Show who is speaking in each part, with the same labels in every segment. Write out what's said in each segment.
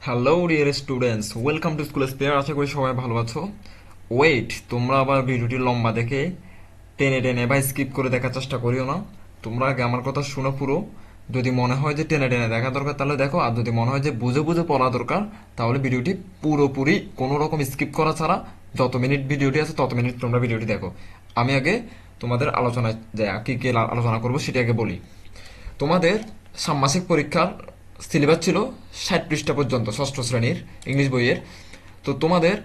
Speaker 1: Hello dear students, welcome to school spare. আশা করি সবাই ভালো আছো। ওয়েট, তোমরা আবার ভিডিওটি লম্বা দেখে টেনে টেনে বা স্কিপ করে দেখার চেষ্টা করিও না। তোমরা আগে আমার কথা শুনো পুরো। যদি মনে হয় যে টেনে টেনে দেখা দরকার তাহলে দেখো, আর যদি মনে হয় যে বুঝে বুঝে পড়া দরকার তাহলে ভিডিওটি পুরোপুরি কোনো রকম স্কিপ করা ছাড়া যত মিনিট ভিডিওটি আছে তত মিনিট তোমরা ভিডিওটি দেখো। আমি আগে তোমাদের আলোচনায় যে কি কি আলোচনা করবো সেটি আগে বলি। তোমাদের ষান্মাসিক পরীক্ষার সিলেবাস ছিল 60 পৃষ্ঠা পর্যন্ত, ষষ্ঠ শ্রেণীর ইংলিশ বইয়ের। তো তোমাদের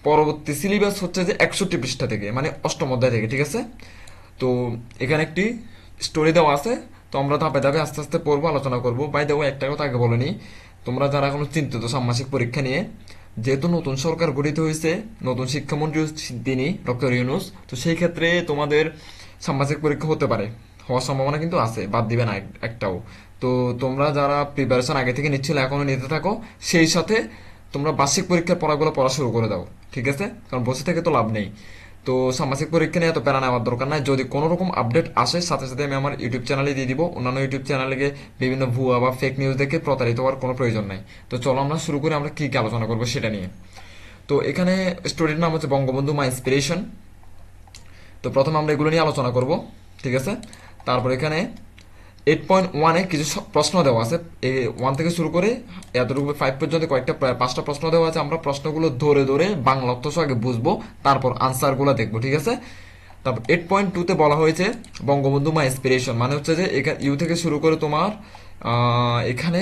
Speaker 1: পরবর্তী সিলেবাস হচ্ছে যে 61 পৃষ্ঠা থেকে, মানে অষ্টম অধ্যায় থেকে, ঠিক আছে? তো এখানে একটি স্টোরি দেওয়া আছে। তো আমরা ধাপে ধাপে আস্তে আস্তে পড়বো, আলোচনা করবো। বাই দেবো একটা কথা আগে বলে নিই, তোমরা যারা এখনো চিন্তিত ষান্মাসিক পরীক্ষা নিয়ে, যেহেতু নতুন সরকার গঠিত হয়েছে, নতুন শিক্ষামন্ত্রী তিনি ডক্টর ইউনুস, তো সেই ক্ষেত্রে তোমাদের ষান্মাসিক পরীক্ষা হতে পারে, হওয়ার সম্ভাবনা কিন্তু আছে, বাদ দিবে না একটাও। তো তোমরা যারা প্রিপারেশন আগে থেকে নিচ্ছিল এখনো নিতে থাকো, সেই সাথে তোমরা বার্ষিক পরীক্ষার পড়াগুলো পড়া শুরু করে দাও, ঠিক আছে? কারণ বসে থেকে তো লাভ নেই। তো ষান্মাসিক পরীক্ষা নিয়ে এত প্যারা নেওয়ার দরকার নাই। যদি কোনো রকম আপডেট আসে সাথে সাথে আমি আমার ইউটিউব চ্যানেলে দিয়ে দিব। অন্যান্য ইউটিউব চ্যানেলে গিয়ে বিভিন্ন ভুয়া বা ফেক নিউজ দেখে প্রতারিত হওয়ার কোনো প্রয়োজন নাই। তো চলো আমরা শুরু করি, আমরা কী কী আলোচনা করবো সেটা নিয়ে। তো এখানে স্টোরির নাম হচ্ছে বঙ্গবন্ধু মাই ইন্সপিরেশন। তো প্রথমে আমরা এগুলো নিয়ে আলোচনা করব, ঠিক আছে? তারপর এখানে 8.1-এ কিছু প্রশ্ন দেওয়া আছে। এই 1 থেকে শুরু করে এতটুকু 5 পর্যন্ত কয়েকটা প্রায় 5টা প্রশ্ন দেওয়া আছে। আমরা প্রশ্নগুলো ধরে ধরে বাংলা অর্থ সহ আগে বুঝবো, তারপর আনসারগুলো দেখবো, ঠিক আছে? তারপর 8.2-তে বলা হয়েছে বঙ্গবন্ধু মাই ইন্সপিরেশন, মানে হচ্ছে যে এখানে ইউ থেকে শুরু করে তোমার এখানে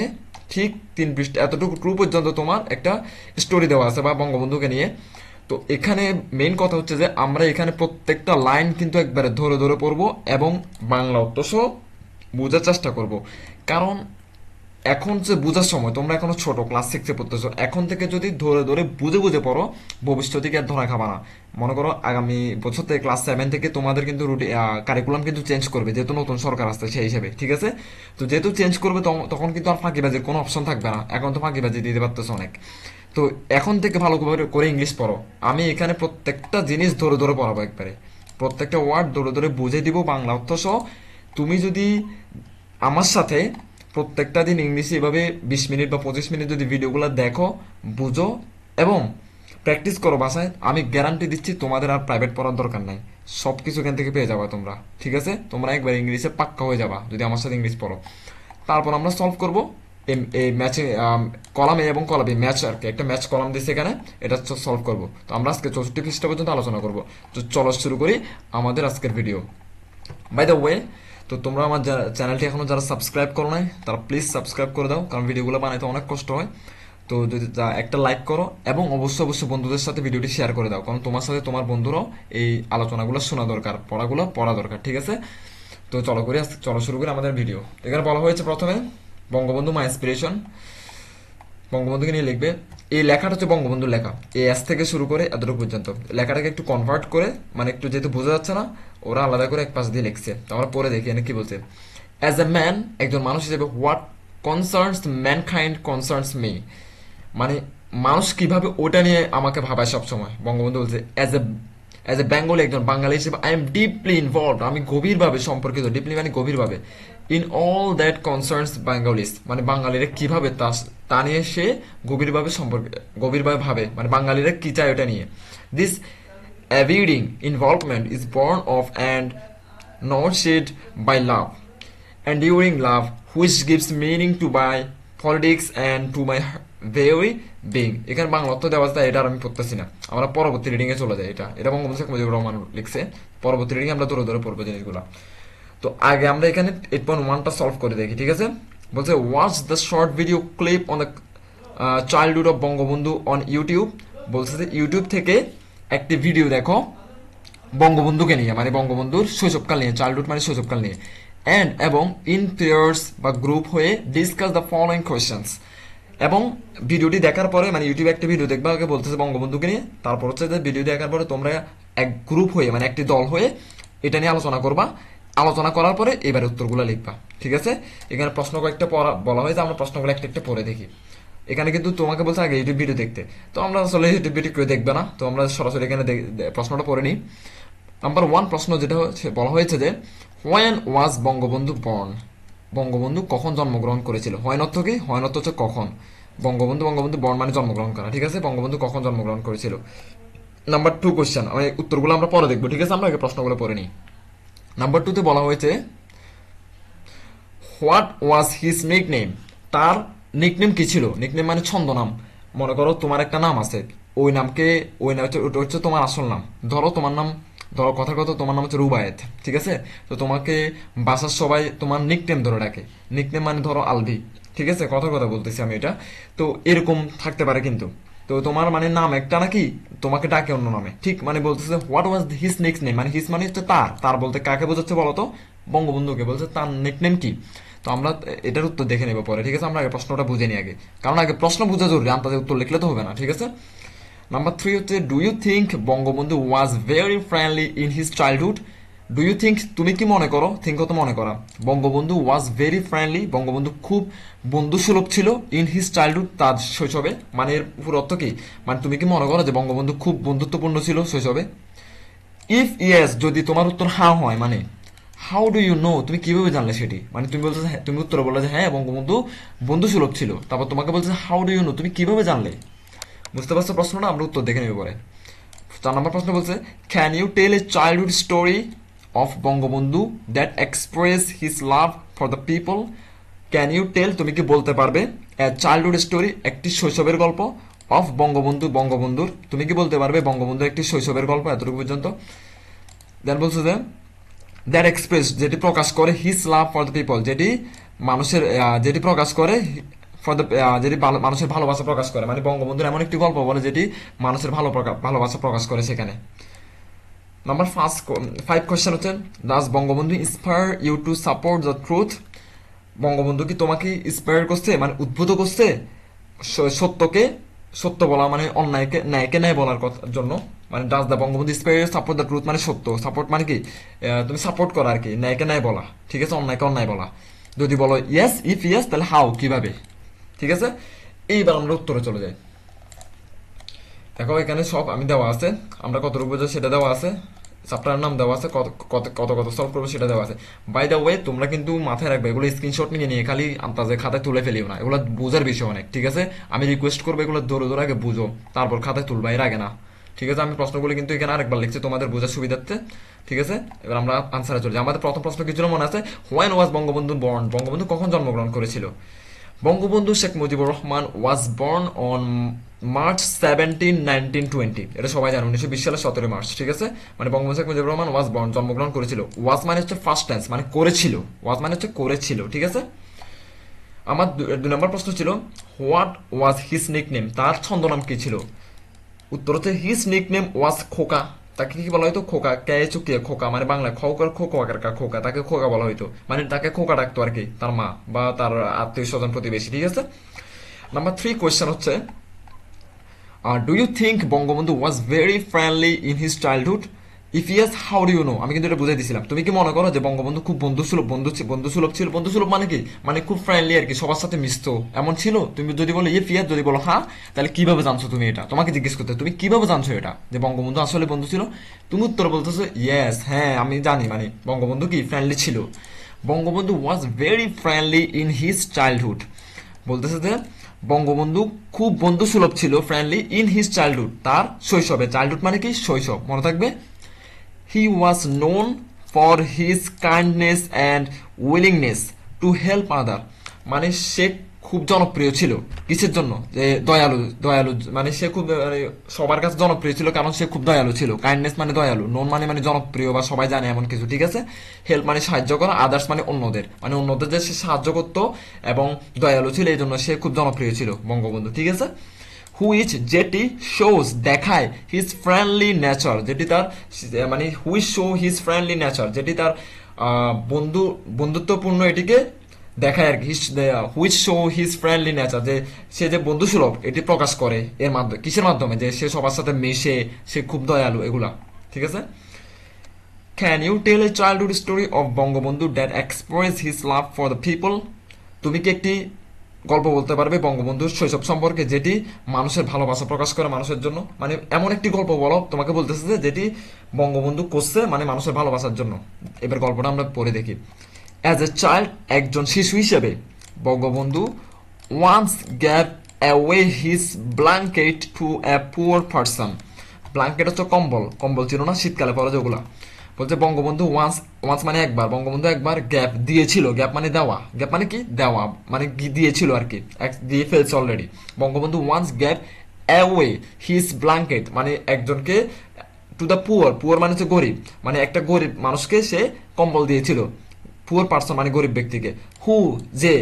Speaker 1: ঠিক 3 পৃষ্ঠা এতটুকু ট্রু পর্যন্ত তোমার একটা স্টোরি দেওয়া আছে বা বঙ্গবন্ধুকে নিয়ে। তো এখানে মেইন কথা হচ্ছে যে আমরা এখানে প্রত্যেকটা লাইন কিন্তু একবারে ধরে ধরে পড়বো এবং বাংলা অর্থ সহ বোঝার চেষ্টা করব। কারণ এখন যে বোঝার সময়, তোমরা এখনো ছোট, ক্লাস 6-এ পড়তেছো, এখন থেকে যদি ধরে ধরে বুঝে বুঝে পড়ো ভবিষ্যতে কি আর ধরা খাবা না। মনে করো আগামী বছর থেকে ক্লাস 7 থেকে তোমাদের কিন্তু কারিকুলাম কিন্তু চেঞ্জ করবে, যেহেতু নতুন সরকার আসছে সেই হিসেবে, ঠিক আছে? তো যেহেতু চেঞ্জ করবে তখন কিন্তু আর ফাঁকিবাজির কোনো অপশন থাকবে না। এখন তো ফাঁকিবাজি দিতে পারতেছো অনেক। তো এখন থেকে ভালো করে ইংলিশ পড়ো। আমি এখানে প্রত্যেকটা জিনিস ধরে ধরে পড়াবো একবারে, প্রত্যেকটা ওয়ার্ড ধরে ধরে বুঝে দিব বাংলা অর্থ সহ। তুমি যদি আমার সাথে প্রত্যেকটা দিন ইংলিশে এভাবে 20 মিনিট বা 25 মিনিট যদি ভিডিওগুলো দেখো, বুঝো এবং প্র্যাকটিস করো বাসায়, আমি গ্যারান্টি দিচ্ছি তোমাদের আর প্রাইভেট পড়ার দরকার নাই। সব কিছু এখান থেকে পেয়ে যাবা তোমরা, ঠিক আছে? তোমরা একবার ইংলিশে পাক্কা হয়ে যাবা যদি আমার সাথে ইংলিশ পড়ো। তারপর আমরা সলভ করব এই ম্যাচে, কলাম এ এবং কলাম বি ম্যাচ, আর কি একটা ম্যাচ কলাম দিচ্ছে এখানে, এটা সলভ করব। তো আমরা আজকে 64 পৃষ্ঠা পর্যন্ত আলোচনা করব। তো চলো শুরু করি আমাদের আজকের ভিডিও। বাই দ্য ওয়ে, তো তোমরা আমার চ্যানেলটি এখনো যারা সাবস্ক্রাইব করো নাই তারা প্লিজ সাবস্ক্রাইব করে দাও, কারণ ভিডিওগুলো বানাইতে অনেক কষ্ট হয়। তো যদি একটা লাইক করো এবং অবশ্যই অবশ্যই বন্ধুদের সাথে ভিডিওটি শেয়ার করে দাও, কারণ তোমার সাথে তোমার বন্ধুরাও এই আলোচনাগুলো শোনা দরকার, পড়াগুলো পড়া দরকার, ঠিক আছে? তো চলো শুরু করি আমাদের ভিডিও। এখানে বলা হয়েছে প্রথমে বঙ্গবন্ধু মাই ইন্সপিরেশন, বঙ্গবন্ধুকে নিয়ে লিখবে। এই লেখাটা হচ্ছে বঙ্গবন্ধুর লেখা, এই এস থেকে শুরু করে এতটুকু পর্যন্ত। লেখাটাকে একটু কনভার্ট করে, মানে একটু যেহেতু বোঝা যাচ্ছে না, ওরা আলাদা করে এক পাশ দিয়ে লিখছে। তো আমরা পরে দেখি এনে কি বলছে। অ্যাজ এ ম্যান, একজন মানুষ হিসেবে, what concerns mankind concerns me, মানে মানুষ কিভাবে ওটা নিয়ে আমাকে ভাবায় সবসময়। বঙ্গবন্ধু বলছে অ্যাজ এ বেঙ্গলি, একজন বাঙালি হিসেবে, আই এম ডিপলি ইনভলভ, আমি গভীরভাবে সম্পর্কিত, ডিপলি মানে গভীরভাবে, ইন অল দ্যাট কনসার্নস বাঙ্গালিস, মানে বাঙালিরা কিভাবে তা নিয়ে সে গভীরভাবে ভাবে, মানে বাঙালিরা কি চায় ওটা নিয়ে। This abiding involvement is born of and nurtured by love, enduring love, which gives meaning to my politics and to my very being. এখানে বাংলা অর্থ দেওয়া আছে, এটা আর আমি পড়তেছি না, আমরা পরবর্তী রিডিং এ চলে যাই। এটা বঙ্গবন্ধু শেখ মুজিবুর রহমান লিখছে। পরবর্তী রিডিং আমরা ধরে ধরে পড়বো জিনিসগুলো। তো আগে আমরা এখানে 8.1টা সলভ করে দেখি, ঠিক আছে? বলছে watch the short video clip on the childhood of Bangabandhu on YouTube. বলছে যে ইউটিউব থেকে একটি ভিডিও দেখো বঙ্গবন্ধুকে নিয়ে, মানে বঙ্গবন্ধুর শৈশবকাল নিয়ে, চাইল্ডহুড মানে শৈশবকাল নিয়ে। অ্যান্ড এবং ইন পেয়ার্স বা গ্রুপ হয়ে ডিসকাস দ্য ফলোয়িং কোয়েশ্চেন্স। এবং ভিডিওটি দেখার পরে, মানে ইউটিউবে একটা ভিডিও দেখবা, আগে বলতেছে বঙ্গবন্ধুকে নিয়ে, তারপর হচ্ছে যে ভিডিও দেখার পরে তোমরা এক গ্রুপ হয়ে, মানে একটি দল হয়ে এটা নিয়ে আলোচনা করবা। আলোচনা করার পরে এবার উত্তরগুলো লিখবা, ঠিক আছে? এখানে প্রশ্ন কয়েকটা বলা হয়েছে, আমরা প্রশ্নগুলো একটা একটা পড়ে দেখি। এখানে কিন্তু তোমাকে বলছে আগে ইউটিউব ভিডিও দেখতে, তো আমরা আসলে ইউটিউব ভিডিও কেউ দেখবে না, তো আমরা সরাসরি এখানে প্রশ্নটা পড়ে নিই। নাম্বার 1 প্রশ্ন যেটা বলা হয়েছে যে when was Bangabandhu born, Bangabandhu কখন জন্মগ্রহণ করেছিল। হোয়েন অর্থ কি? হোয়েন অর্থ হচ্ছে কখন, বঙ্গবন্ধু, বঙ্গবন্ধু বর্ণ মানে জন্মগ্রহণ করা, ঠিক আছে? বঙ্গবন্ধু কখন জন্মগ্রহণ করেছিল? নাম্বার 2 কোশ্চেন, আমি উত্তরগুলো আমরা পরে দেখবো, ঠিক আছে? আমরা আগে প্রশ্নগুলো পড়ে নিই। নাম্বার 2 তে বলা হয়েছে হোয়াট ওয়াজ হিজ নিকনেম, তার নিকনেম কি ছিল? নিকনেম মানে ছন্দনাম। মনে করো তোমার একটা নাম আছে, ওই নামকে, ওই নাম ওটা হচ্ছে তোমার আসল নাম। ধরো তোমার নাম, ধরো কথার কথা তোমার নাম হচ্ছে রুবায়েত, ঠিক আছে? তো তোমাকে বাসার সবাই তোমার নিকনেম ধরে ডাকে। নিকনেম মানে ধরো আলভি, ঠিক আছে? কথার কথা বলতেছি আমি এটা। তো এরকম থাকতে পারে কিন্তু। তো তোমার মানে নাম একটা নাকি, তোমাকে ডাকে অন্য নামে, ঠিক মানে বলতেছে হোয়াট ওয়াজ হিজ নিকনেম, মানে হিজ মানে হচ্ছে তার, তার বলতে কাকে বোঝাচ্ছে বলো তো? বঙ্গবন্ধুকে বলছে তার নিকনেম কি। তো আমরা এটার উত্তর দেখে নেবো পরে, ঠিক আছে? আমরা আগে প্রশ্নটা বুঝে নিই আগে, কারণ আগে প্রশ্ন বোঝা জরুরি, আন্তাজে উত্তর লিখলে তো হবে না, ঠিক আছে? নাম্বার 3 হচ্ছে do you think Bangabandhu was very friendly in his childhood. Do you think, তুমি কি মনে করো, থিঙ্ক তো মনে করা, Bangabandhu was very friendly, Bangabandhu খুব বন্ধুসুলভ ছিল ইন হিজ চাইল্ডহুড, তার শৈশবে। মানে এর পুরো অর্থ কি? মানে তুমি কি মনে করো যে বঙ্গবন্ধু খুব বন্ধুত্বপূর্ণ ছিল শৈশবে? ইফ ইয়েস, যদি তোমার উত্তর হ্যাঁ হয়, মানে হাউ ডু ইউ নো, তুমি কিভাবে জানলে সেটি? মানে তুমি বলছো তুমি উত্তরে বললে যে হ্যাঁ বঙ্গবন্ধু বন্ধু সুলভ ছিল, তারপর তোমাকে বলছে হাউ ডু ইউ নো, তুমি কিভাবে জানলে? বুঝতে পারছো প্রশ্নটা? আমরা উত্তর দেখে নেব পরে। 4 নম্বর প্রশ্ন বলছে can you tell a childhood story of Bangabandhu that express his love for the people. Can you tell, তুমি কি বলতে পারবে, এ চাইল্ডহুড স্টোরি, একটি শৈশবের গল্প, অফ বঙ্গবন্ধু, বঙ্গবন্ধুর, তুমি কি বলতে পারবে বঙ্গবন্ধুর একটি শৈশবের গল্প, এতটুকু পর্যন্ত। দেন বলছে যে দ্যাট এক্সপ্রেস, যেটি প্রকাশ করে his love for the people, যেটি মানুষের যেটি প্রকাশ করে ফর দ্য, যেটি মানুষের ভালোবাসা প্রকাশ করে, মানে বঙ্গবন্ধুর এমন একটি গল্প বলে যেটি মানুষের ভালোবাসা প্রকাশ করে সেখানে। নাম্বার 5 কোয়েশ্চেন হচ্ছে does Bangabandhu inspire you to support the truth. Bangabandhu কি তোমাকে ইন্সপায়ার করছে, মানে উদ্বুদ্ধ করছে সত্যকে, সত্য বলা, মানে অন্যায়কে ন্যায়কে ন্যায় বলার জন্য। মানে does the Bangabandhu inspire support the truth, মানে সত্য সাপোর্ট মানে কি, তুমি সাপোর্ট করা আর কি, ন্যায়কে ন্যায় বলা, ঠিক আছে? অন্যায়কে অন্যায় বলা। যদি বলো ইয়েস, ইফ ইয়েস তাহলে হাউ, কিভাবে, ঠিক আছে? এইবার আমরা উত্তরে চলে যাই। দেখো এখানে সব আমি দেওয়া আছে, আমরা কতটুকু বুঝো সেটা দেওয়া আছে, চ্যাপ্টারের নাম দেওয়া আছে, কত কত কত কত সলভ করবো সেটা দেওয়া আছে। বাই দ্য ওয়ে, তোমরা কিন্তু মাথায় রাখবে এগুলো স্ক্রিনশট নিয়ে নিয়ে খালি আন্তাজে খাতায় তুলে ফেলিও না, এগুলো বোঝার বিষয় অনেক, ঠিক আছে? আমি রিকোয়েস্ট করবো এগুলো ধরে ধরে আগে বুঝো, তারপর খাতায় তুলবা, এর আগে না, ঠিক আছে? আমি প্রশ্নগুলো কিন্তু এখানে আরেকবার লিখছি তোমাদের বোঝার সুবিধার্থে, ঠিক আছে? এবার আমরা আনসারে চলে যাই। আমাদের প্রথম প্রশ্ন কি ছিল মনে আছে? When was Bangabandhu born, Bangabandhu কখন জন্মগ্রহণ করেছিল? Bangabandhu Sheikh Mujibur Rahman was born on March 17, 1920, এটা সবাই জানে, 1920 সালে 17 মার্চ, ঠিক আছে? মানে বঙ্গবন্ধু শেখ মুজিবুর রহমান ওয়াজ বর্ন, জন্মগ্রহণ করেছিল। ওয়াজ মানে হচ্ছে ফার্স্ট টেন্স, মানে করেছিল, ওয়াজ মানে হচ্ছে করেছিল, ঠিক আছে? আমার 2 নম্বর প্রশ্ন ছিল হোয়াট ওয়াজ হিজ নিকনেম, তার ছন্দনাম কি ছিল? উত্তর হচ্ছে হিজ নিকনেম ওয়াজ খোকা। তাকে কি বলা হয়তো? খোকা, কে চুকিয়ে খোকা, মানে বাংলায় খোকার খোকার খোকা, তাকে খোকা বলা হয়তো, মানে তাকে খোকা ডাকতো আর কি তার মা বা তার আত্মীয় স্বজন প্রতিবেশী, ঠিক আছে? নাম্বার 3 কোয়েশ্চেন হচ্ছে do you think Bangabandhu was very friendly in his childhood? If yes how do you know, আমি কিন্তু এটা বুঝাই দিছিলাম। তুমি কি মনে করো যে বঙ্গবন্ধু খুব বন্ধুসুলভ ছিল? বন্ধুসুলভ মানে কি, মানে খুব ফ্রেন্ডলি আর কি, সবার সাথে মিশতো, এমন ছিল? তুমি যদি বলো ইফ ইয়েস, যদি বলো হ্যাঁ, তাহলে কিভাবে জানছো তুমি এটা? তোমাকে জিজ্ঞেস করতে, তুমি কিভাবে জানছো এটা যে বঙ্গবন্ধু আসলে বন্ধু ছিল? তুমি উত্তর বলতেছো ইয়েস, হ্যাঁ আমি জানি, মানে বঙ্গবন্ধু কি ফ্রেন্ডলি ছিল। Bangabandhu was very friendly in his childhood, বলতেছে যে বঙ্গবন্ধু খুব বন্ধুসুলভ ছিল, ফ্রেন্ডলি ইন হিজ চাইল্ডহুড, তার শৈশবে। চাইল্ডহুড মানে কি? শৈশব, মনে থাকবে। He was known for his kindness and willingness to help other, মানে সে খুব জনপ্রিয় ছিল কিসের জন্য? যে দয়ালু, দয়ালু মানে সে খুব মানে সবার কাছে জনপ্রিয় ছিল কারণ সে খুব দয়ালু ছিল। কাইন্ডনেস মানে দয়ালু, নোন মানে মানে জনপ্রিয় বা সবাই জানে এমন কিছু, ঠিক আছে? হেল্প মানে সাহায্য করা, আদার্স মানে অন্যদের, মানে অন্যদের যে সে সাহায্য করতো এবং দয়ালু ছিল, এই জন্য সে খুব জনপ্রিয় ছিল বঙ্গবন্ধু, ঠিক আছে? হুইচ, যেটি, শোজ দেখায়, হিজ ফ্রেন্ডলি নেচার, যেটি তার মানে which show his friendly nature, যেটি তার বন্ধুত্বপূর্ণ এটিকে দেখায় আর কি। Which show his friendly nature, যে সে যে বন্ধুসুলভ এটি প্রকাশ করে এর মাধ্যমে, কিসের মাধ্যমে? যে সে সবার সাথে মেশে, সে খুব দয়ালু, এগুলা, ঠিক আছে? Can you tell a childhood story of Bangabandhu that express his love for the people. তুমি কি একটি গল্প বলতে পারবে বঙ্গবন্ধুর শৈশব সম্পর্কে যেটি মানুষের ভালোবাসা প্রকাশ করে মানুষের জন্য? মানে এমন একটি গল্প বলো, তোমাকে বলতেছে যে যেটি বঙ্গবন্ধু করছে মানে মানুষের ভালোবাসার জন্য। এবার গল্পটা আমরা পড়ে দেখি। অ্যাজ এ চাইল্ড, একজন শিশু হিসেবে, Bangabandhu once gave away his blanket to a poor person. Blanket হচ্ছে কম্বল, কম্বল ছিল না শীতকালে পরে যেগুলা। বলছে বঙ্গবন্ধু ওয়ান্স, ওয়ান্স মানে একবার, বঙ্গবন্ধু একবার গ্যাপ দিয়েছিল, গ্যাপ মানে দেওয়া, গ্যাপ মানে কি দেওয়া, মানে দিয়েছিল আর কি, দিয়ে ফেলছে already. Bangabandhu once gave away his blanket মানে একজনকে, টু দ্য পুয়ার, পুয়ার মানে হচ্ছে গরিব, মানে একটা গরিব মানুষকে সে কম্বল দিয়েছিল, পুয়ার পার্সন মানে গরিব ব্যক্তিকে, হু যে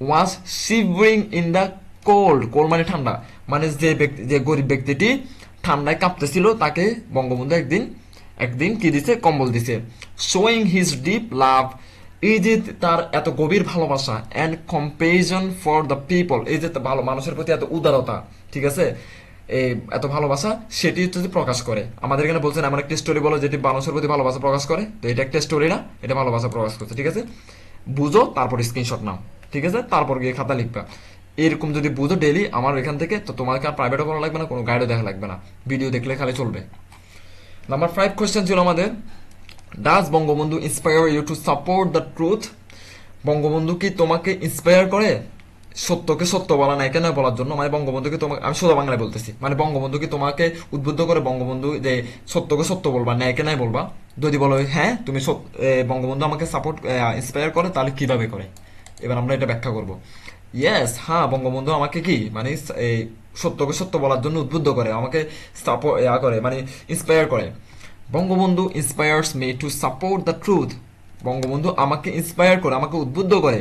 Speaker 1: ওয়াজ শিভরিং ইন দ্য কোল্ড, কোল্ড মানে ঠান্ডা, মানে যে ব্যক্তি, যে গরিব ব্যক্তিটি ঠান্ডায় কাঁপতেছিল তাকে বঙ্গবন্ধু একদিন একদিন কি দিছে, কম্বল দিছে। শোয়িং হিজ ডিপ লাভ, এই যে তার এত গভীর ভালোবাসা, অ্যান্ড কম্পেশন ফর দ্য পিপল, এই যে ভালো মানুষের প্রতি এত উদারতা, ঠিক আছে, এই এত ভালোবাসা, সেটি হচ্ছে যে প্রকাশ করে। আমাদের এখানে বলছেন এমন একটা স্টোরি বলো যেটি মানুষের প্রতি ভালোবাসা প্রকাশ করে, তো এটা একটা স্টোরি না, এটা ভালোবাসা প্রকাশ করছে, ঠিক আছে। বুঝো তারপর স্ক্রিনশট নাও, ঠিক আছে, তারপর গিয়ে খাতা লিখবা। এরকম যদি বুঝো ডেলি আমার এখান থেকে, তো তোমাকে আর প্রাইভেটও করা লাগবে না, কোনো গাইডও দেখা লাগবে না, ভিডিও দেখলে খালি চলবে। নাম্বার 5 কোয়েশ্চেন ছিল আমাদের, does Bangabandhu inspire you to support the truth? Bangabandhu কি তোমাকে ইন্সপায়ার করে সত্যকে সত্য বলা, নাই কেন বলার জন্য? মানে বঙ্গবন্ধু কি তোমাকে, আমি সোজা বাংলায় বলতেছি, মানে বঙ্গবন্ধু কি তোমাকে উদ্বুদ্ধ করে বঙ্গবন্ধু যে সত্যকে সত্য বলবা, ন্যায় কে নাই বলবা? যদি বলো হ্যাঁ তুমি বঙ্গবন্ধু আমাকে সাপোর্ট ইন্সপায়ার করে, তাহলে কিভাবে করে? এবার আমরা এটা ব্যাখ্যা করব। ইয়েস, হ্যাঁ, বঙ্গবন্ধু আমাকে কি মানে এই সত্যকে সত্য বলার জন্য উদ্বুদ্ধ করে, আমাকে সাপোর্ট করে, মানে ইন্সপায়ার করে। Bangabandhu inspires me two support the truth, Bangabandhu আমাকে ইন্সপায়ার করে, আমাকে উদ্বুদ্ধ করে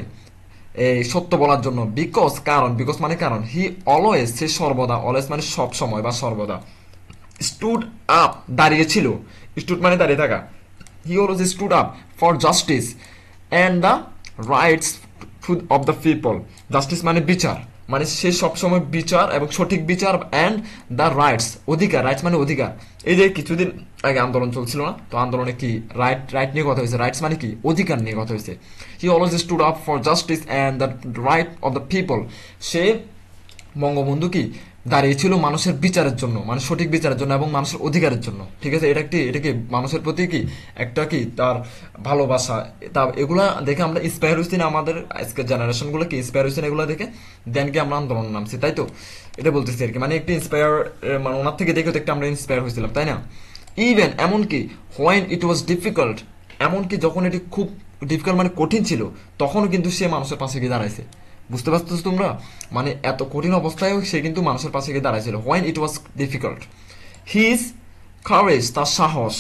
Speaker 1: এই সত্য বলার জন্য। বিকজ, কারণ, বিকজ মানে কারণ, হি অলওয়েজ, সে সর্বদা, অলওয়েজ মানে সব সময় বা সর্বদা, স্টুড আপ দাঁড়িয়েছিল, স্টুড মানে দাঁড়িয়ে থাকা, হি always stood up for justice and the rights of the people. Justice মানে বিচার, মানে সে সবসময় বিচার এবং সঠিক বিচার, অ্যান্ড দ্য রাইটস অধিকার, রাইটস মানে অধিকার। এই যে কিছুদিন আগে আন্দোলন চলছিল না, তো আন্দোলনে কি রাইট, রাইট নিয়ে কথা হয়েছে, রাইটস মানে কি অধিকার নিয়ে কথা হয়েছে। He always stood up for justice and the right of the people, সে বঙ্গবন্ধু কি দাঁড়িয়েছিল মানুষের বিচারের জন্য, মানে সঠিক বিচারের জন্য এবং মানুষের অধিকারের জন্য, ঠিক আছে। এটা কি মানুষের প্রতি কি একটা কি তার ভালোবাসা, তা এগুলা দেখে আমরা ইন্সপায়ার হয়েছি না, আমাদের আজকের জেনারেশন গুলো কি ইন্সপায়ার হয়েছে না এগুলো দেখে, দেন কি আমরা আন্দোলন নামছি, তাই তো? এটা বলতেছি আর কি, মানে একটা ইন্সপায়ার, মানে ওনার থেকে দেখে তো একটা আমরা ইন্সপায়ার হয়েছিলাম, তাই না? ইভেন এমনকি হোয়েন ইট ওয়াজ ডিফিকাল্ট, এমনকি যখন এটি খুব ডিফিকাল্ট মানে কঠিন ছিল, তখনও কিন্তু সে মানুষের পাশে গিয়ে দাঁড়াইছে। বুঝতে পারছো তোমরা? মানে এত কঠিন অবস্থায়ও সে কিন্তু মানুষের পাশে গিয়ে দাঁড়াইছিল, when it was difficult. His courage, তার সাহস,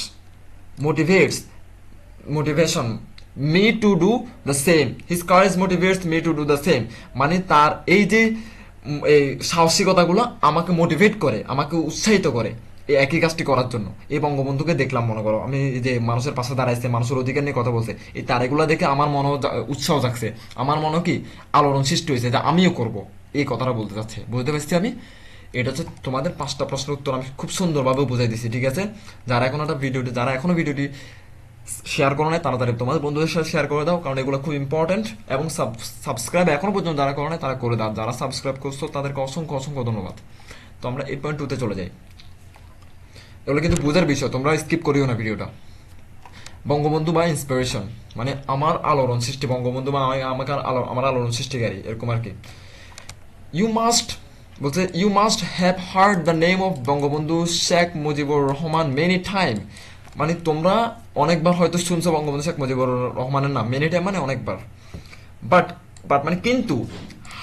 Speaker 1: motivates, motivation me to do the same, his courage motivates me to do the same, মানে তার এই যে এই সাহসিকতাগুলো আমাকে মোটিভেট করে, আমাকে উৎসাহিত করে এই একই কাজটি করার জন্য। এই বঙ্গবন্ধুকে দেখলাম, মনে করো আমি যে মানুষের পাশে দাঁড়াইছে, মানুষের অধিকার নিয়ে কথা বলছে, এই তারেগুলো দেখে আমার মনও উৎসাহ জাগছে, আমার মনও কি আলোড়ন সৃষ্টি হয়েছে যে আমিও করব, এই কথাটা বলতে চাচ্ছে। বুঝতে পারছি আমি? এটা হচ্ছে তোমাদের 5টা প্রশ্নের উত্তর আমি খুব সুন্দরভাবে বুঝাই দিছি, ঠিক আছে। যারা এখন একটা ভিডিওটি, যারা এখনো ভিডিওটি শেয়ার করো না, তাড়াতাড়ি তোমাদের বন্ধুদের সাথে শেয়ার করে দাও, কারণ এগুলো খুব ইম্পর্টেন্ট। এবং সাবস্ক্রাইব এখনো পর্যন্ত যারা করো না তারা করে দাও, যারা সাবস্ক্রাইব করছো তাদেরকে অসংখ্য অসংখ্য ধন্যবাদ। তো আমরা 8.2 তে চলে যাই। এগুলো কিন্তু বুঝার বিষয়, তোমরা স্কিপ করিও না ভিডিওটা। বঙ্গবন্ধু বা ইন্সপিরেশন মানে আমার আলোড়ন সৃষ্টি, বঙ্গবন্ধু বা আমাকে আমার আলোড়ন সৃষ্টিকারী, এরকম আর কি। ইউ মাস্ট, বলছে you must have heard the name of Bangabandhu Sheikh Mujibur Rahman many time, মানে তোমরা অনেকবার হয়তো শুনছো বঙ্গবন্ধু শেখ মুজিবুর রহমানের নাম, মেনি টাইম মানে অনেকবার। বাট বাট মানে কিন্তু,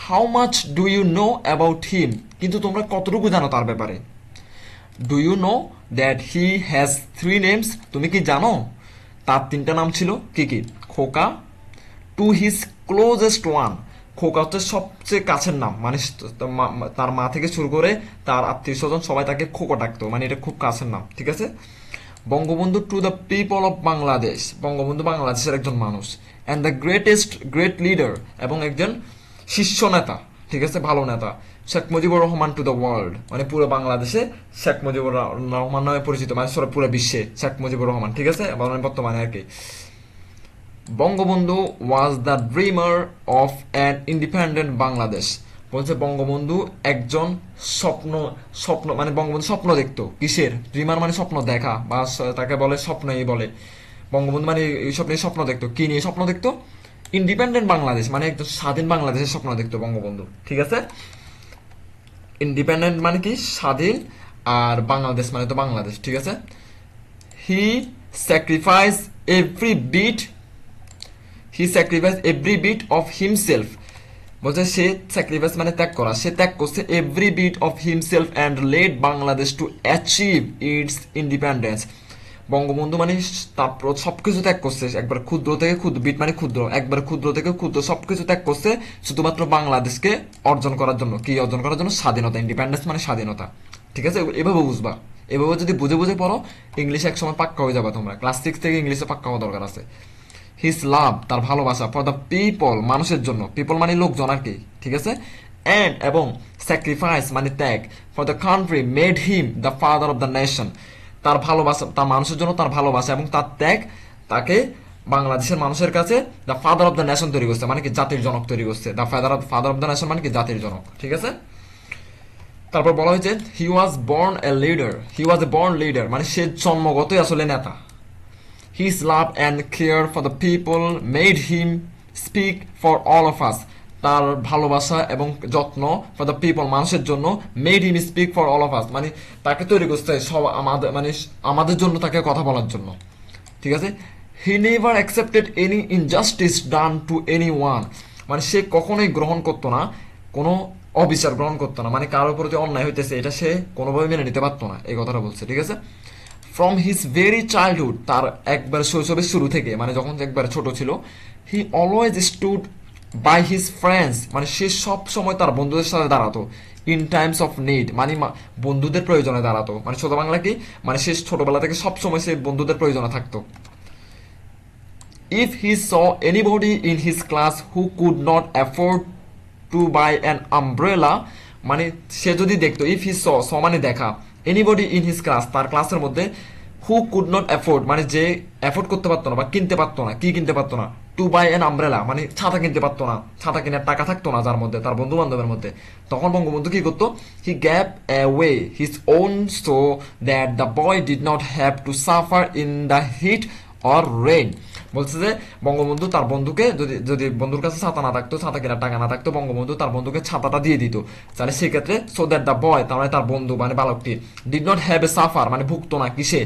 Speaker 1: how much do you know about him, কিন্তু তোমরা কতটুকু জানো তার ব্যাপারে। Do you know that he has 3 names, তুমি কি জানো তার 3টা নাম ছিল? কি কি? খোকা, টু হিজ ক্লোজেস্ট ওয়ান, খোকা হচ্ছে সবচেয়ে কাছের নাম, মানে তার মা থেকে শুরু করে তার আত্মীয় স্বজন সবাই তাকে খোকা ডাকতো, মানে এটা খুব কাছের নাম, ঠিক আছে। Bangabandhu to the people of Bangladesh, Bangabandhu বাংলাদেশের একজন মানুষ। অ্যান্ড দ্য গ্রেট লিডার, এবং একজন শীর্ষ নেতা, ঠিক আছে, ভালো নেতা। Sheikh Mujibur Rahman to the world, মানে পুরো বাংলাদেশে শেখ মুজিবুর রহমান নামে পরিচিত, মানে পুরো বিশ্বে শেখ মুজিবুর রহমান, ঠিক আছে, বর্তমানে আর কি। Bangabandhu was the dreamer of an independent Bangladesh, বলছে বঙ্গবন্ধু একজন স্বপ্ন, মানে বঙ্গবন্ধু স্বপ্ন দেখতো, কিসের? ড্রিমার মানে স্বপ্ন দেখা, বা তাকে বলে স্বপ্নই বলে। বঙ্গবন্ধু মানে এইসব নিয়ে স্বপ্ন দেখতো, কি নিয়ে স্বপ্ন দেখতো? ইন্ডিপেন্ডেন্ট বাংলাদেশ, মানে একজন স্বাধীন বাংলাদেশের স্বপ্ন দেখতো বঙ্গবন্ধু, ঠিক আছে। ইন্ডিপেন্ডেন্ট মানে কি স্বাধীন, আর বাংলাদেশ মানে তো বাংলাদেশ, ঠিক আছে। He sacrifice every bit he sacrifice every bit of himself, বলছে সে স্যাক্রিফাইস মানে ত্যাগ করা, সে ত্যাগ করছে every bit of himself and led Bangladesh to achieve its independence. Bangabandhu মানে তার সবকিছু ত্যাগ করছে, একবার ক্ষুদ্র থেকে ক্ষুদ্র, বিট মানে ক্ষুদ্র, একবার ক্ষুদ্র থেকে ক্ষুদ্র সবকিছু ত্যাগ করছে শুধুমাত্র বাংলাদেশকে অর্জন করার জন্য। কি অর্জন করার জন্য? স্বাধীনতা। ইন্ডিপেন্ডেন্স মানে স্বাধীনতা, ঠিক আছে। এভাবে বুঝবা, এভাবে যদি বুঝে বুঝে পড়ো ইংলিশে একসময় পাক্কা হয়ে যাবে তোমরা। ক্লাস 6 থেকে ইংলিশে পাক্কা হওয়া দরকার আছে। হিজ লাভ, তার ভালোবাসা, ফর দ্য পিপল, মানুষের জন্য, পিপল মানে লোকজন আর কি, ঠিক আছে। অ্যান্ড এবং স্যাক্রিফাইস মানে ত্যাগ, for the country made him the father of the nation, তার ভালোবাসা, তার মানুষের জন্য তার ভালোবাসা এবং তার ত্যাগ তাকে বাংলাদেশের মানুষের কাছে the father of the nation তৈরি করছে, মানে কি জাতির জনক তৈরি করছে। The father of the nation মানে কি জাতির জনক, ঠিক আছে। তারপর বলা হয়েছে he was born a leader, he was a born leader মানে সে জন্মগতই আসলে নেতা। His love and care for the people made him speak for all of us. তার ভালোবাসা এবং যত্ন ফর দ্য পিপল মানুষের জন্য made him speak for all of us, মানে তাকে তৈরি করতে সব আমাদের, মানে আমাদের জন্য তাকে কথা বলার জন্য, ঠিক আছে। He never accepted any injustice done to any one, মানে সে কখনোই গ্রহণ করতো না, কোনো অবিচার গ্রহণ করতো না, মানে কারোর প্রতি অন্যায় হইতেছে এটা সে কোনোভাবে মেনে নিতে পারতো না, এই কথাটা বলছে, ঠিক আছে। ফ্রম হিজ ভেরি চাইল্ডহুড, তার একবার শৈশবের শুরু থেকে, মানে যখন একবার ছোট ছিল, he always stood by his friends, মানে সে সব সময় তার বন্ধুদের সাথে দাঁড়াতো। ইন টাইমস অফ নিড মানে বন্ধুদের প্রয়োজনে দাঁড়াতো, মানে ছোট বাংলা কি, মানে সে ছোটবেলা থেকে সব সময় সে বন্ধুদের প্রয়োজনে থাকতো। If he saw anybody in his class who could not afford to buy an umbrella, মানে সে যদি দেখতো, ইফ হি স মানে দেখা, এনিবডি ইন হিজ ক্লাস তার ক্লাসের মধ্যে, হু কুড নট অ্যাফোর্ড মানে যে অ্যাফোর্ড করতে পারতো না বা কিনতে পারতো না, কি কিনতে পারতো না, টু বাই অ্যান আমব্রেলা মানে ছাতা কিনতে পারতো না, ছাতা কেনার টাকা থাকতো না যার মধ্যে, তার বন্ধু বান্ধবের মধ্যে, তখন বঙ্গবন্ধু কি করতো, he gave away his own so that the boy did not have to suffer in the heat or rain. বলছে যে বঙ্গবন্ধু তার বন্ধুকে, যদি যদি বন্ধুর কাছে ছাতা না থাকতো, ছাতা কেনার টাকা না থাকতো, বঙ্গবন্ধু তার বন্ধুকে ছাতাটা দিয়ে দিত, তাহলে সেক্ষেত্রে সো দ্যাট দ্য বয় তার মানে তার বন্ধু মানে বালকটি, did not have a suffer মানে ভুগতো না কিসে,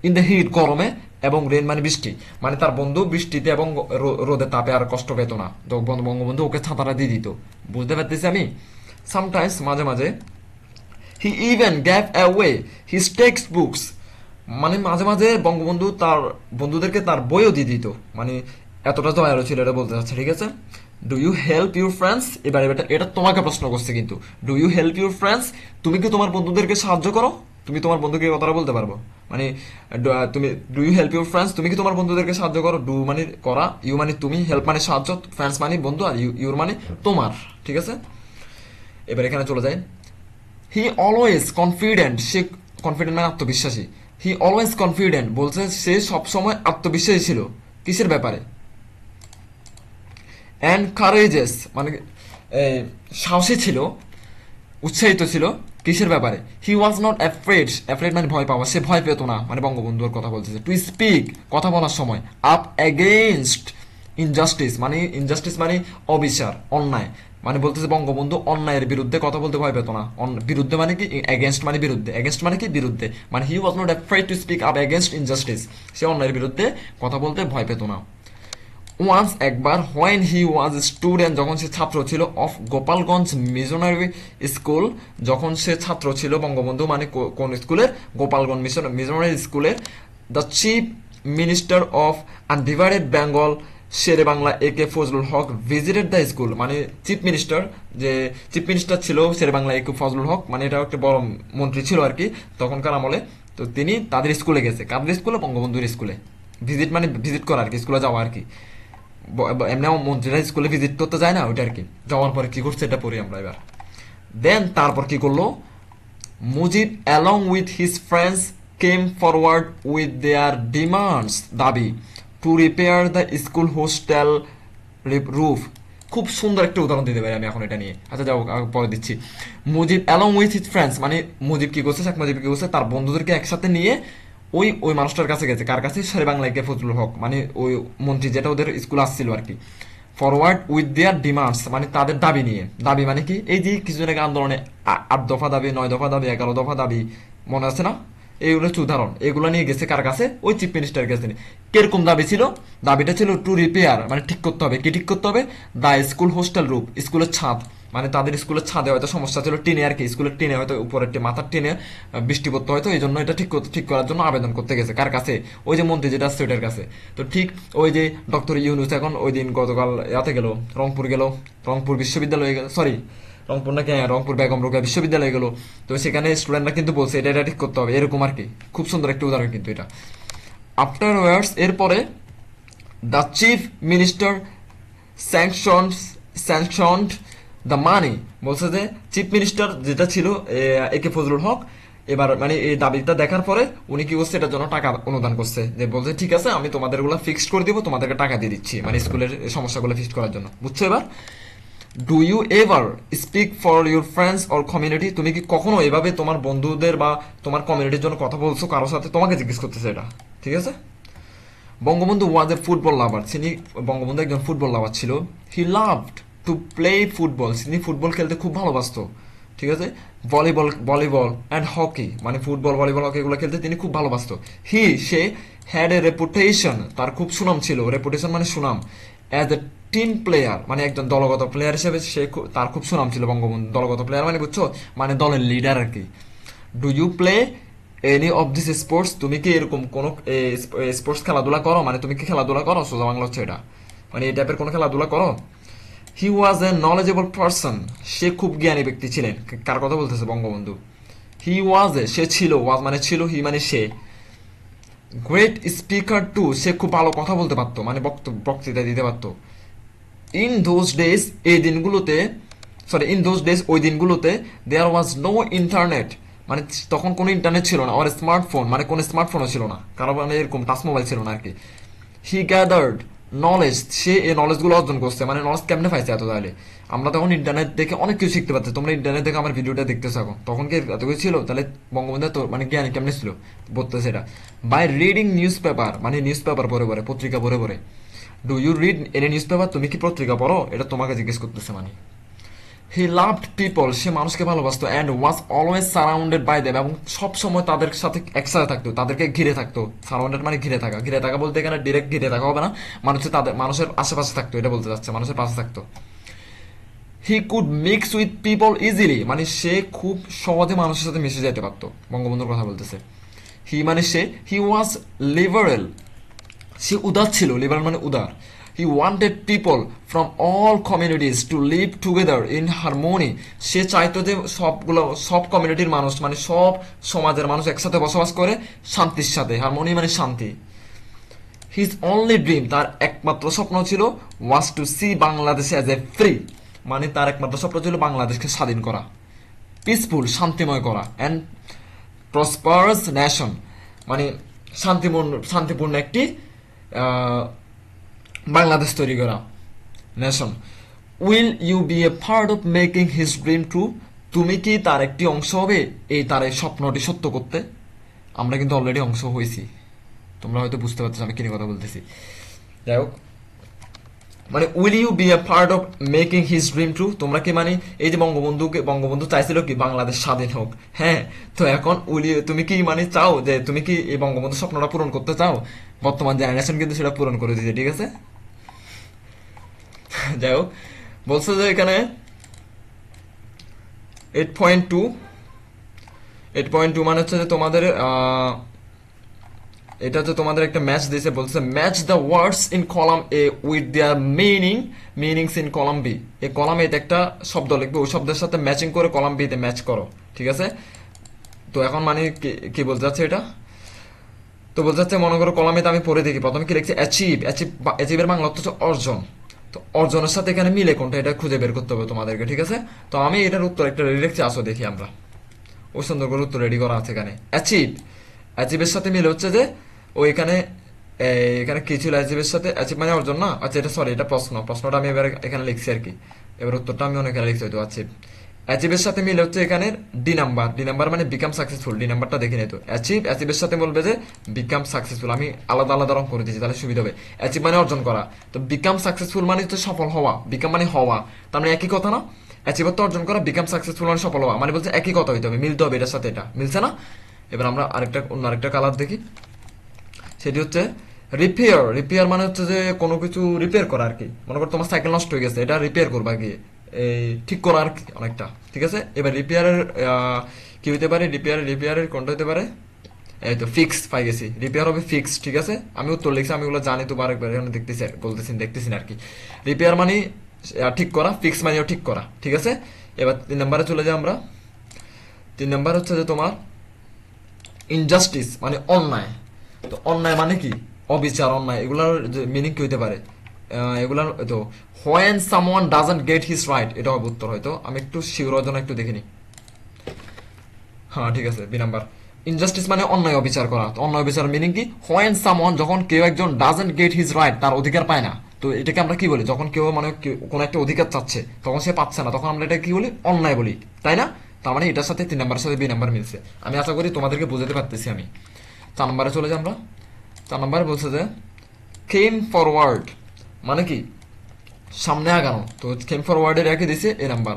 Speaker 1: ইন দ্য হিট গরমে, এবং রেন মানে বৃষ্টি, মানে তার বন্ধু বৃষ্টিতে এবং রোদের তাপে আর কষ্ট পেত না, তো বঙ্গবন্ধু ওকে ছাতাটা দিয়ে দিত। বুঝতে পারতেছি আমি। সামটাইমস মাঝে মাঝে হি even gave away his text books, মানে মাঝে মাঝে বঙ্গবন্ধু তার বন্ধুদেরকে তার বইও দিয়ে দিত, মানে এতটা দয়ালু ছিল এটা বলতে চাচ্ছে, ঠিক আছে। Do you help your friends, এবার এটা তোমাকে প্রশ্ন করছে কিন্তু, do you help your friends, তুমি কি তোমার বন্ধুদেরকে সাহায্য করো, তুমি তোমার বন্ধুকে এই কথাটা বলতে পারবো, মানে তুমি do you help your friends, তুমি কি তোমার বন্ধুদেরকে সাহায্য করো, ডু মানে করা, ইউ মানে তুমি, হেল্প মানে সাহায্য, ফ্রেন্ডস মানে বন্ধু, আর ইউর মানে তোমার, ঠিক আছে। এবার এখানে চলে যায়, he always confident, say confident মানে আত্মবিশ্বাসী, হি অলওয়েজ কনফিডেন্ট বলছে সে সবসময় আত্মবিশ্বাসী ছিল, কিসের ব্যাপারে, অ্যান্ড কারেজেস মানে সাহসী ছিল, উৎসাহিত ছিল, কিসের ব্যাপারে, হি ওয়াজ নট অ্যাফ্রেড, অ্যাফ্রেড মানে ভয় পাওয়া, সে ভয় পেত না, মানে বঙ্গবন্ধুর কথা বলতেছে, টু স্পিক কথা বলার সময়, আপ এগেইনস্ট ইনজাস্টিস মানে, ইনজাস্টিস মানে অবিচার, অন্যায়, মানে বলতেছে বঙ্গবন্ধু অন্যায়ের বিরুদ্ধে কথা বলতে ভয় পেত না, বিরুদ্ধে মানে কি, এগেনস্ট মানে বিরুদ্ধে, এগেনস্ট মানে কি বিরুদ্ধে, মানে he was not afraid to speak up against injustice, সে অন্যায়ের বিরুদ্ধে কথা বলতে ভয় পেত না। ওয়ান্স একবার, হোয়েন হি ওয়াজ স্টুডেন্ট যখন সে ছাত্র ছিল, অফ গোপালগঞ্জ মিশনারি স্কুল, যখন সে ছাত্র ছিল বঙ্গবন্ধু মানে কোন স্কুলের, গোপালগঞ্জ মিশনারি স্কুলের, the chief minister of undivided Bengal Sher-e Bangla A K Fazlul Haq visited the school, মানে চিফ মিনিস্টার, যে চিফ মিনিস্টার ছিল শেরে বাংলা এ কে ফজলুল হক, মানে এটা একটা বড় মন্ত্রী ছিল আর কি তখনকার আমলে, তো তিনি তাদের স্কুলে গেছে, কাদের স্কুলে, বঙ্গবন্ধুর স্কুলে, ভিজিট মানে ভিজিট করা আর কি, স্কুলে যাওয়া আর কি, এমনি মন্ত্রীরা স্কুলে ভিজিট করতে যায় না, ওইটা আর কি। যাওয়ার পরে কি করছে এটা পড়ি আমরা এবার। দেন তারপর কি করলো, Mujib along with his friends came forward with their demands দাবি to repair the school hostel roof. খুব সুন্দর একটা উদাহরণ দিতে পারি আমি এখন এটা নিয়ে, আচ্ছা যাও পরে দিচ্ছি। Mujib along with his friends মানে মুজিব কি করছে, শেখ মুজিব কি করছে, তার বন্ধুদেরকে একসাথে নিয়ে ওই ওই মানুষটার কাছে গেছে, কার কাছে, শেরে বাংলা এ কে ফজলুল হক, মানে ওই মন্ত্রী যেটা ওদের স্কুল আসছিল আর কি, ফরওয়ার্ড উইথ দেয়ার ডিমান্ডস, মানে তাদের দাবি নিয়ে। দাবি মানে কি, এই যে কিছুদিন আগে আন্দোলনে 8 দফা দাবি, 9 দফা দাবি, 11 দফা দাবি, মনে আছে না? এইগুলো হচ্ছে উদাহরণ। এগুলো নিয়ে গেছে কার কাছে? ওই চিফ মিনিস্টার কাছে। কিরকম দাবি ছিল? দাবিটা ছিল টু রিপেয়ার, মানে ঠিক করতে হবে। কি ঠিক করতে হবে? দা স্কুল হোস্টেল রুফ, স্কুলের ছাদ, মানে তাদের স্কুলের ছাদে হয়তো সমস্যা ছিল, টিনে আর কি, স্কুলের টিনে হয়তো উপরের মাথার টিনে বৃষ্টি পড়তে হয়তো, এই জন্য এটা ঠিক করার জন্য আবেদন করতে গেছে কার কাছে? ওই যে মন্ত্রী যেটা আছে ওটার কাছে। তো ঠিক ওই যে ডক্টর ইউনুস এখন ওই দিন গতকাল ইয়াতে গেল, রংপুর গেল, রংপুর বিশ্ববিদ্যালয়ে গেল, সরি রংপুর নাকি, হ্যাঁ রংপুর বেগম রোকেয়া বিশ্ববিদ্যালয়ে গেল। তো সেখানে স্টুডেন্টরা কিন্তু বলছে এটা ঠিক করতে হবে, এরকম আর কি। খুব সুন্দর একটা উদাহরণ কিন্তু এটা। আফটারওয়ার্ডস, এরপরে the chief minister sanctioned sanctioned the money, বলছে যে চিফ মিনিস্টার যেটা ছিল একে ফজলুল হক, এবার মানে এই দাবিটা দেখার পরে উনি কি করছে, এটার জন্য টাকা অনুদান করছে, যে বলছে ঠিক আছে আমি তোমাদের গুলা ফিক্সড করে দিব, তোমাদেরকে টাকা দিয়ে দিচ্ছি, মানে স্কুলের সমস্যাগুলো ফিক্সড করার জন্য। বুঝছো এবার? Do you ever speak for your friends or community, তুমি কি কখনো এভাবে তোমার বন্ধুদের বা তোমার কমিউনিটির জন্য কথা বলছো কারোর সাথে? তোমাকে জিজ্ঞেস করতেছে এটা, ঠিক আছে? বঙ্গবন্ধু ওয়াজ এ ফুটবল লাভার, তিনি বঙ্গবন্ধু একজন ফুটবল লাভার ছিল। He loved to play football, তিনি ফুটবল খেলতে খুব ভালোবাসতো, ঠিক আছে? ভলিবল অ্যান্ড হকি, মানে ফুটবল ভলিবল হকি এগুলো খেলতে তিনি খুব ভালোবাসতো। সে হ্যাড এ রেপুটেশন, তার খুব সুনাম ছিল, রেপুটেশন মানে সুনাম, অ্যাজ এ টিম প্লেয়ার, মানে একজন দলগত প্লেয়ার হিসেবে তার খুব সুনাম ছিল বঙ্গবন্ধু। দলগত প্লেয়ার মানে বুঝছো, মানে দলের লিডার আর কি। Do you play any of this sports, তুমি কি এরকম কোন স্পোর্টস খেলাধুলা করো, মানে তুমি কি খেলাধুলা করো? সোজা বাংলা হচ্ছে এটা, মানে এই টাইপের কোন খেলাধুলা করো? হি ওয়াজ এ নলেজেবল পারসন, সে খুব জ্ঞানী ব্যক্তি ছিলেন। কার কথা বলতেছে? বঙ্গবন্ধু। হি ওয়াজ এ, সে ছিল, ওয়াজ মানে ছিল, হি মানে সে। গ্রেট স্পিকার টু, সে খুব ভালো কথা বলতে পারতো, মানে বক্তৃতা দিতে পারতো। ইন দোজ ডেজ, এই দিনগুলোতে, ইন দোজ ডেজ, ওই দিনগুলোতে, দেয়ার ওয়াজ নো ইন্টারনেট, মানে তখন কোনো ইন্টারনেট ছিল না, আর স্মার্টফোন, মানে কোনো স্মার্টফোনও ছিল না, কারণ মানে এরকম টাচ মোবাইল ছিল না আর কি। হি গ্যাদার্ড নলেজ, সে এই নলেজগুলো অর্জন করছে, মানে নলেজ কেমনে পাইছে এত? তাহলে আমরা তখন ইন্টারনেট দেখে অনেক কিছু শিখতে পারছি, তোমরা ইন্টারনেট দেখে আমার ভিডিওটা দেখতেছো এখন, তখন কি এত কিছু ছিল? তাহলে বঙ্গবন্ধু তো মানে জ্ঞানী কেমনে ছিল বলতেছে এটা। বাই রিডিং নিউজ পেপার, মানে নিউজ পেপার পড়ে পড়ে, পত্রিকা পড়ে পড়ে। Do you read any newspaper, তুমি কি পত্রিকা পড়ো? এটা তোমাকে জিজ্ঞেস করতেছে মানে। হি লাভড পিপল, সে মানুষকে ভালোবাসতো, and was always surrounded by them, এবং সব সময় তাদের সাথে একসাথে থাকতো, তাদেরকে ঘিরে থাকতো। সারাউন্ডেড মানে ঘিরে থাকা, ঘিরে থাকা বলতে এখানে ডিরেক্ট ঘিরে থাকা হবে না, মানুষের আশেপাশে থাকতো, এটা বলতে চাচ্ছে, মানুষের পাশে থাকতো। He could mix with people easily, মানে সে খুব সহজে মানুষের সাথে মিশে যেতে পারতো, বঙ্গবন্ধুর কথা বলতেছে। হি মানে সে। হি ওয়াজ লিবারেল, সে উদার ছিল, লিবারাল মানে উদার। He wanted people from all communities to live together in harmony, সে চাইতো যে সব কমিউনিটির মানুষ, মানে সব সমাজের মানুষ একসাথে বসবাস করে শান্তির সাথে। হারমোনি মানে শান্তি। হিজ অনলি ড্রিম, তার একমাত্র স্বপ্ন ছিল, was to see Bangladesh as a free, মানে তার একমাত্র স্বপ্ন ছিল বাংলাদেশকে স্বাধীন করা, পিসফুল শান্তিময় করা, অ্যান্ড প্রসপারাস নেশন, মানে শান্তিপূর্ণ একটি বাংলাদেশ তৈরি করা, nation. Will you be a part of making his dream true, তুমি কি তার একটি অংশ হবে তার এই স্বপ্নটি সত্য করতে? আমরা কিন্তু অলরেডি অংশ হয়েছি, তোমরা হয়তো বুঝতে পারছো আমি কি নিয়ে কথা বলতেছি। যাই হোক, মানে will you be a part of making his dream true, তোমরা কি মানে এই যে বঙ্গবন্ধু চাইছিল কি বাংলাদেশ স্বাধীন হোক, হ্যাঁ, তো এখন তুমি কি মানে চাও যে তুমি কি এই বঙ্গবন্ধু স্বপ্নটা পূরণ করতে চাও? বর্তমান জেনারেশন কিন্তু সেটা পূরণ করে দিয়েছে, ঠিক আছে? যাই হোক, বলছে যে এখানে 8.2, 8.2 মানে হচ্ছে যে তোমাদের এটা হচ্ছে তোমাদের একটা ম্যাচ দিয়েছে, বলছে match the words in column A with their meanings in column B, এই কলাম এতে একটা শব্দ লিখবে, ওই শব্দের সাথে ম্যাচিং করে কলাম বি তে ম্যাচ করো, ঠিক আছে? তো এখন মানে কি বলতে যাচ্ছে এটা? তো বলতে যাচ্ছে, মনে করো কলামে আমি পড়ে দেখি, প্রথমে কি লিখছে? অ্যাচিভের বাংলা অর্থ হচ্ছে অর্জন। তো অর্জনের সাথে এখানে মিলে কোনটা, এটা খুঁজে বের করতে হবে তোমাদেরকে, ঠিক আছে? তো আমি এটার উত্তর একটা রেডি লিখছি, আসো দেখি আমরা। ওই সুন্দর করে উত্তর রেডি করা আছে এখানে। অ্যাচিভের সাথে মিলে হচ্ছে যে ও এখানে এখানে কি ছিল? অ্যাচিভের সাথে, অ্যাচিভ মানে অর্জন না, আচ্ছা এটা সরি, এটা প্রশ্নটা আমি এবার এখানে লিখছি আর কি। এবার উত্তরটা আমি অনেক লিখছি হয়তো। অ্যাচিভ অ্যাচিভের সাথে মিলে হচ্ছে এখানে ডি নাম্বার, ডি নাম্বার মানে বিকাম সাকসেসফুল, ডি নাম্বারটা দেখে নিতো। অ্যাচিভ, অ্যাচিভের সাথে বলবে যে বিকাম সাকসেসফুল, আমি আলাদা আলাদা রং করে দিয়েছি তাহলে সুবিধা হবে। অ্যাচিভ মানে অর্জন করা, তো বিকাম সাকসেসফুল মানে হচ্ছে সফল হওয়া, বিকাম মানে হওয়া, তার মানে একই কথা না? অ্যাচিভার তো অর্জন করা, বিকাম সাকসেসফুল মানে সফল হওয়া, মানে বলছে একই কথা হইতে হবে, মিলতে হবে এটার সাথে এটা, মিলছে না? এবার আমরা অন্য আরেকটা কালার দেখি, সেটি হচ্ছে রিপেয়ার। রিপেয়ার মানে হচ্ছে যে কোনো কিছু রিপেয়ার করা আর কি। মনে করো তোমার সাইকেল নষ্ট হয়ে গেছে, এটা রিপেয়ার করবা গিয়ে, এই ঠিক করা আর কি অনেকটা, ঠিক আছে? এবার রিপেয়ারের কি হইতে পারে? রিপেয়ারের কোনটা হইতে পারে? এই তো ফিক্স পাই গেছি, রিপেয়ার হবে ফিক্স, ঠিক আছে? আমি উত্তর লিখছি, আমি ওগুলো জানি তো, আরেকবার এখানে দেখতেছি না আর কি। রিপেয়ার মানে ঠিক করা, ফিক্স মানেও ঠিক করা, ঠিক আছে? এবার 3 নম্বরে চলে যাই আমরা। 3 নম্বর হচ্ছে যে তোমার ইনজাস্টিস মানে অন্যায়। তো অন্যায় মানে কি? অবিচার, অন্যায়, এগুলার মিনিং কি হইতে পারে? এগুলার তো when someone doesn't get his right, এটা হবে উত্তর। হয়তো আমি একটু শিওর জন্য একটু দেখিনি। হ্যাঁ ঠিক আছে, বি নাম্বার। ইনজাস্টিস মানে অন্যায় অবিচার করা। তো অন্যায় অবিচার মিনিং কি? হোয়েন সামওয়ান, যখন কেউ একজন ডাজন্ট গেট হিজ রাইট, তার অধিকার পায় না। তো এটাকে আমরা কি বলি? যখন কেউ মানে কোনো একটা অধিকার চাচ্ছে তখন সে পাচ্ছে না, তখন আমরা এটা কি বলি? অন্যায় বলি, তাই না? তার মানে এটার সাথে 3 নাম্বারের সাথে বি নাম্বার মিলছে। আমি আশা করি তোমাদেরকে বুঝাতে পারতেছি আমি। 4 নম্বরে চলে যাই আমরা। 4 নম্বরে বলছে যে কেম ফরওয়ার্ড মানে কি? সামনে আগানো। তো কেম ফরওয়ার্ডের রেখে দিছে a number.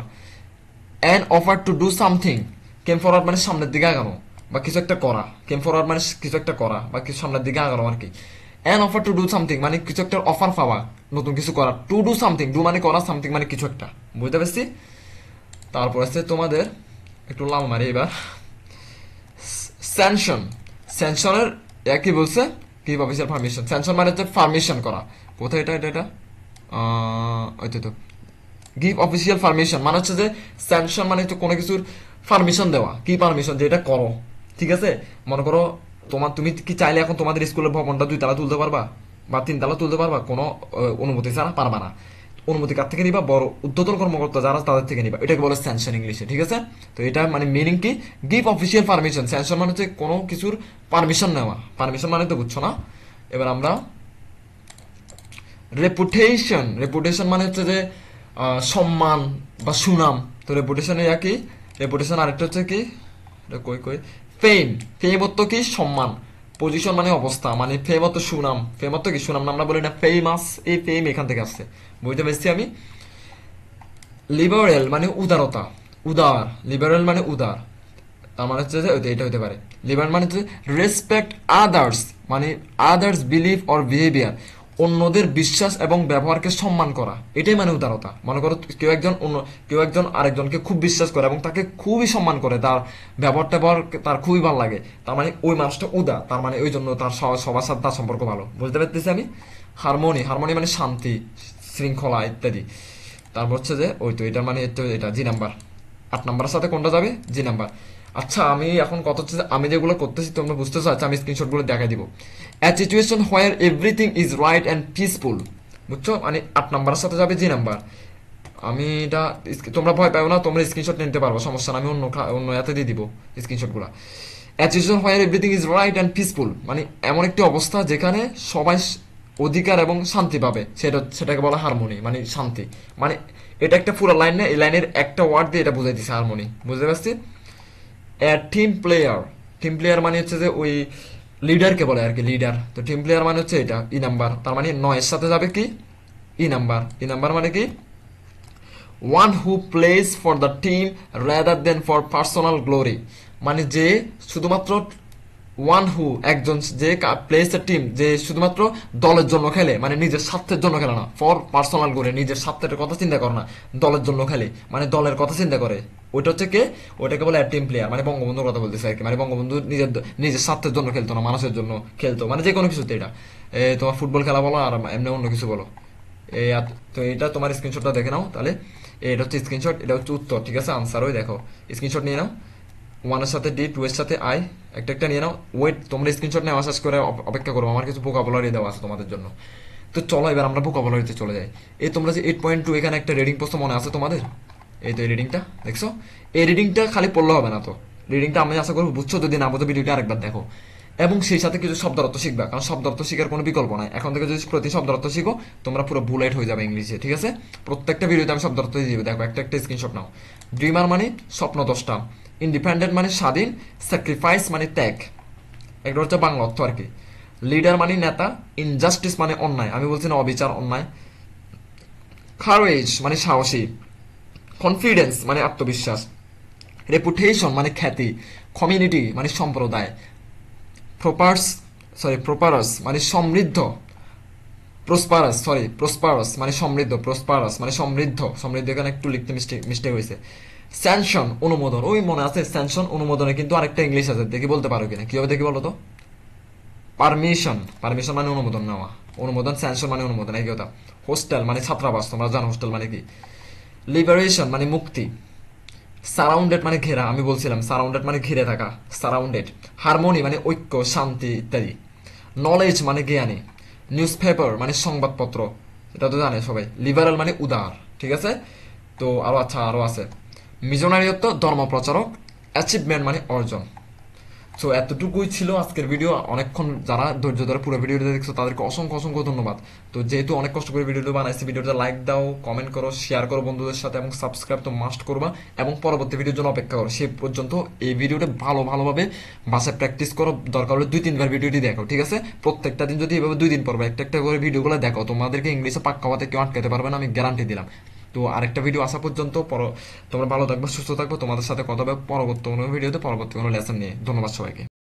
Speaker 1: An offer to do something, came forward মানে সামনের দিকে আগানো বা কিছু একটা করা। কেম ফরওয়ার্ড মানে কিছু একটা করা বা কিছু সামনের দিকে আগানো আর কি। An offer to do something মানে কিছু একটা অফার পাওয়া, নতুন কিছু করা। টু ডু সামথিং, ডু মানে করা, সামথিং মানে কিছু একটা, বুঝতে পারছি? তারপর আছে তোমাদের একটু লাল মারি এবার, স্যাংশন। স্যাংশনের একই বলছে গিভ অফিসিয়াল পারমিশন। স্যাংশন মানে হচ্ছে পারমিশন করা। কোথায় এটা? এটা ওই তো গিভ অফিসিয়াল পারমিশন মানে হচ্ছে যে স্যাংশন মানে হচ্ছে কোনো কিছুর পারমিশন দেওয়া। কি পারমিশন? যে এটা করো, ঠিক আছে? মনে করো তুমি কি চাইলে এখন তোমাদের স্কুলের ভবনটা 2 তলা তুলতে পারবা বা 3 তলা তুলতে পারবা? কোনো অনুমতি ছাড়া পারবা না। অনুমতি কার থেকে নিবা? বড় ঊর্ধ্বতন কর্মকর্তা যারা, তাদের থেকে নিবা। এটাকে বলে স্যাংশন ইংলিশে, ঠিক আছে? তো এটা মানে মিনিং কি? Give official permission. স্যাংশন মানে হচ্ছে কোনো কিছুর পারমিশন নেওয়া। পারমিশন মানে তো বুঝছো না? এবার আমরা রেপুটেশন। রেপুটেশন মানে হচ্ছে যে সম্মান বা সুনাম। তো রেপুটেশন কি? রেপুটেশন আরেকটা হচ্ছে কি? কই কই ফেম। ফেম অর্থ কি? সম্মান। পজিশন মানে অবস্থা, মানে ফেম অর্থ সুনাম। ফেম অর্থ কি? সুনাম। আমরা বলি না ফেমাস, এই ফেম এখান থেকে আসছে, বুঝতে পেরেছি আমি। লিবারেল মানে উদারতা, উদার। লিবারেল মানে উদার, তার মানে হচ্ছে যে এটা হতে পারে। লিবারেল মানে হচ্ছে রেসপেক্ট আদার্স, মানে আদার্স বিলিভ অর বিহেভিয়ার, অন্যদের বিশ্বাস এবং ব্যবহারকে সম্মান করা, এটাই মানে উদারতা। মনে করো কেউ একজন আরেকজনকে খুব বিশ্বাস করে এবং তাকে খুবই সম্মান করে, তার ব্যবহার ট্যাবহার তার খুবই ভালো লাগে, তার মানে ওই মানুষটা উদার। তার মানে ওই জন্য তার সবার সাথে তার সম্পর্ক ভালো, বুঝতে পারতেছি আমি। হারমোনি, হারমোনি মানে শান্তি, শৃঙ্খলা ইত্যাদি। তারপর হচ্ছে যে ওই তো এটা মানে এটা জি নাম্বার। 8 নাম্বারের সাথে কোনটা যাবে? G number. আচ্ছা, আমি এখন কথা হচ্ছে যে আমি যেগুলো করতেছি তোমরা বুঝতেছো? আচ্ছা, আমি স্ক্রিনশট গুলো দেখাই দিব। A situation where everything is right and peaceful, বুঝছো? মানে 8 নাম্বারের সাথে যাবে জি নাম্বার। আমি এটা তোমরা ভয় পাও না, তোমরা স্ক্রিনশট নিতে পারবো, সমস্যা না। আমি অন্য এতে দিয়ে দিব স্ক্রিনশট গুলা। A situation where everything is right and peaceful মানে এমন একটি অবস্থা যেখানে সবাই অধিকার এবং শান্তি পাবে, সেটাকে বলা হারমোনি, মানে শান্তি। মানে এটা একটা পুরো লাইন না, এই লাইনের একটা ওয়ার্ড দিয়ে এটা বুঝাই দিছে হারমোনি, বুঝতে পারছি? Team player. টিম প্লেয়ার মানে হচ্ছে যে ওই লিডারকে বলে আর কি, লিডার। তো টিম প্লেয়ার মানে হচ্ছে এটা ই নাম্বার। তার মানে 9 এর সাথে যাবে কি? E number. ই নাম্বার মানে কি? One who place for the team rather than for personal glory, মানে যে শুধুমাত্র ওয়ান হু একজন, যে প্লেস এ টিম, যে শুধুমাত্র দলের জন্য খেলে, মানে নিজের স্বার্থের জন্য খেলে না। ফর পার্সোনাল গ্লোরি, নিজের স্বার্থের কথা চিন্তা করে না, দলের জন্য খেলে, মানে দলের কথা চিন্তা করে। ওইটা হচ্ছে কে? ওইটাকে বলে টিম প্লেয়ার। মানে বঙ্গবন্ধুর কথা বলতেছে আর কি। মানে বঙ্গবন্ধু নিজের স্বার্থের জন্য খেলতো না, মানুষের জন্য খেলতো, মানে যে কোনো কিছুতে। এটা তোমার ফুটবল খেলা বলো আর এমনি অন্য কিছু বলো। তো এটা তোমার স্ক্রিনশটটা দেখে নাও তাহলে। এটা হচ্ছে স্ক্রিনশট, এটা হচ্ছে উত্তর, ঠিক আছে? আনসার ওই দেখো, স্ক্রিনশট নিয়ে নাও। 1 এর সাথে ডি, 2 এর সাথে আই, একটা একটা নিয়ে নাও। ওয়েট, তোমরা স্ক্রিনশট নেওয়া শেষ করে অপেক্ষা করো, আমার কিছু ভোকাবুলারি দেওয়া আছে তোমাদের জন্য। তো চলো এবার আমরা ভোকাবুলারিতে চলে যাই। এই তোমরা যে 8.2 এখানে একটা রিডিং প্রশ্ন মনে আছে তোমাদের? এই তো এই রিডিংটা দেখছো? এই রিডিংটা খালি পড়লে হবে না, তো রিডিংটা আমি আশা করবো বুঝছো। যদি না বুঝো ভিডিওটা আরেকবার দেখো। এবং সেই সাথে কিছু শব্দ অর্থ শিখবা, কারণ শব্দ অর্থ শিখার কোনো বিকল্প নাই। এখন থেকে যদি প্রতি শব্দ অর্থ শিখো তোমরা পুরো বুলেট হয়ে যাবে ইংলিশে, ঠিক আছে? প্রত্যেকটা ভিডিওতে আমি শব্দ অর্থ দিয়ে দিবো, দেখো একটা একটা স্ক্রিনশট নাও। ড্রিমার মানে স্বপ্ন দ্রষ্টা, ইন্ডিপেন্ডেন্ট মানে স্বাধীন, স্যাক্রিফাইস মানে ত্যাগ, একটা হচ্ছে বাংলা অর্থ আর কি। লিডার মানে নেতা, ইনজাস্টিস মানে অন্যায়, আমি বলছি না অবিচার অন্যায়, কারেজ মানে সাহসী, কনফিডেন্স মানে আত্মবিশ্বাস, রেপুটেশন মানে খ্যাতি, কমিউনিটি মানে সম্প্রদায়, প্রপার্স প্রপারাস মানে সমৃদ্ধ, প্রসপারাস মানে সমৃদ্ধ, প্রসপারাস মানে সমৃদ্ধ, সমৃদ্ধ এখানে একটু লিখতে মিস্টেক হয়েছে। স্যানশন অনুমোদন, ওই মনে আছে স্যানশন অনুমোদনে কিন্তু আরেকটা ইংলিশ আছে, দেখি বলতে পারো কিনা, কি হবে দেখি বলো তো। পারমিশন, পারমিশন মানে অনুমোদন নেওয়া, অনুমোদন, স্যানশন মানে অনুমোদন, একই কথা। হোস্টেল মানে ছাত্রাবাস, তোমরা জানো হোস্টেল মানে কি। লিবারেশন মানে মুক্তি। সারাউন্ডেড মানে ঘেরা, আমি বলছিলাম সারাউন্ডেড মানে ঘিরে থাকা, সারাউন্ডেড। হারমোনি মানে ঐক্য, শান্তি ইত্যাদি। নলেজ মানে জ্ঞানী। নিউজ পেপার মানে সংবাদপত্র, এটা তো জানে সবাই। লিবারাল মানে উদার, ঠিক আছে? তো আরো আছে। মিশনারিত্ব ধর্ম প্রচারক। অ্যাচিভমেন্ট মানে অর্জন। সো এতটুকুই ছিল আজকের ভিডিও। অনেকক্ষণ যারা ধৈর্য ধরে পুরো ভিডিওটা দেখছো তাদেরকে অসংখ্য অসংখ্য ধন্যবাদ। তো যেহেতু অনেক কষ্ট করে ভিডিওটা বানাইছি, ভিডিওটা লাইক দাও, কমেন্ট করো, শেয়ার করো বন্ধুদের সাথে, এবং সাবস্ক্রাইব তো মাস্ট করবা, এবং পরবর্তী ভিডিওর জন্য অপেক্ষা করো। সেই পর্যন্ত এই ভিডিওটা ভালোভাবে বাসায় প্র্যাকটিস করো, দরকার হলে 2-3 বার ভিডিওটি দেখো, ঠিক আছে? প্রত্যেকটা দিন যদি এভাবে 2 দিন পর একটা একটা করে ভিডিওগুলো দেখো, তোমাদেরকে ইংলিশে পাক্কা হওয়াতে কেউ আটকাতে পারবে না, আমি গ্যারান্টি দিলাম। তো আরেকটা ভিডিও আসা পর্যন্ত তোমরা ভালো থাকবে, সুস্থ থাকবে, তোমাদের সাথে কথা হবে পরবর্তী কোনো ভিডিওতে, পরবর্তী কোনো লেসন নিয়ে। ধন্যবাদ সবাইকে।